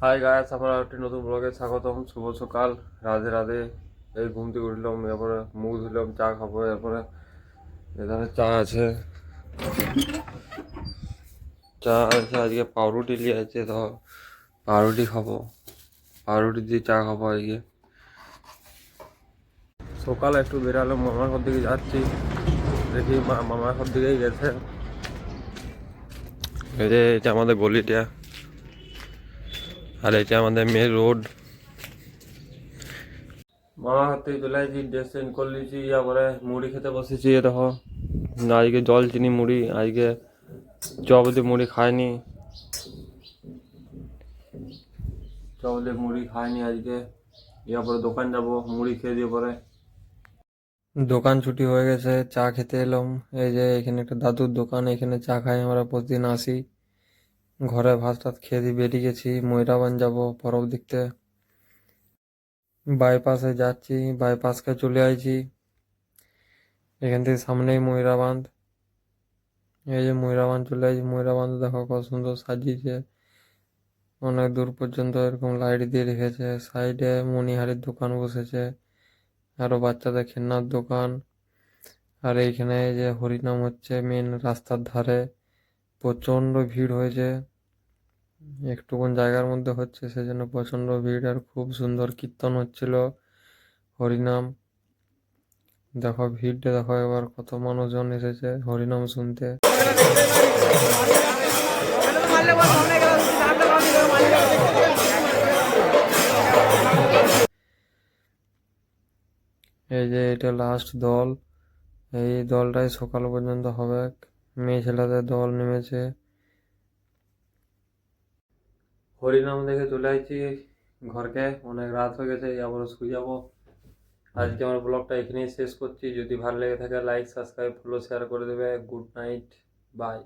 Hi guys, আপনারা একটি নতুন ব্লগে স্বাগতম। শুভ সকাল, রাধে রাধে। এই ঘুম থেকে উঠলাম, এরপরে মুখ ধুলাম, চা খাবো। এরপরে এখানে চা আছে, আজকে পাউরুটি নিয়ে আছে, তো পাউরুটি খাবো। পাউরুটি দিয়ে চা খাবো আজকে। সকালে একটু বেরালাম, মামার ঘর দিকে যাচ্ছি। দেখি মামার ঘর দিকেই গেছে। এই যে এটা আমাদের গলিটা, আর এটা আমাদের মেন রোড। মামার হাত থেকে চলে আসছি, ড্রেস চেঞ্জ করে নিয়েছি, তারপরে মুড়ি খেতে বসেছি। এ দেখো, আজকে জল চিনি মুড়ি, আজকে চপ দিয়ে মুড়ি খাইনি, চপ দিয়ে মুড়ি খাইনি আজকে। এরপরে দোকান যাব, মুড়ি খেয়ে দিয়ে পরে দোকান ছুটি হয়ে গেছে, চা খেতে এলাম। এই যে এখানে একটা দাদুর দোকান, এখানে চা খাই আমরা প্রতিদিন আসি। ঘরে ভাত টাত খেয়ে দিয়ে বেরিয়ে গেছি, ময়রাবান যাব পরব দেখতে। বাইপাসে যাচ্ছি, বাইপাসকে চলে আইছি। এখান থেকে সামনেই ময়রাবান্ধ। এই যে ময়রাবান্ধ চলে আসি। ময়রাবান্ধ দেখো কত সুন্দর সাজিয়েছে, অনেক দূর পর্যন্ত এরকম লাইট দিয়ে রেখেছে। সাইডে মণিহারির দোকান বসেছে, আরো বাচ্চাদের খেলনার দোকান। আর এইখানে যে হরিনাম হচ্ছে মেন রাস্তার ধারে, প্রচন্ড ভিড় হয়েছে। একটুকুন জায়গার মধ্যে হচ্ছে, সেজন্য প্রচন্ড ভিড়। আর খুব সুন্দর কীর্তন হচ্ছিল, হরিনাম। দেখো ভিড়টা দেখো, এবার কত মানুষজন এসেছে হরিনাম শুনতে। এই যে এটা লাস্ট দল, এই দলটাই সকাল পর্যন্ত হবে। মেয়ে ছেলেদের দল নেমেছে। হরিনাম দেখে চলে আসছি ঘরকে, অনেক রাত হয়ে গেছে, আবার শুয়ে যাবো। আজকে আমার ব্লগটা এখানেই শেষ করছি। যদি ভালো লেগে থাকে লাইক, সাবস্ক্রাইব, ফলো, শেয়ার করে দেবে। Good night, by.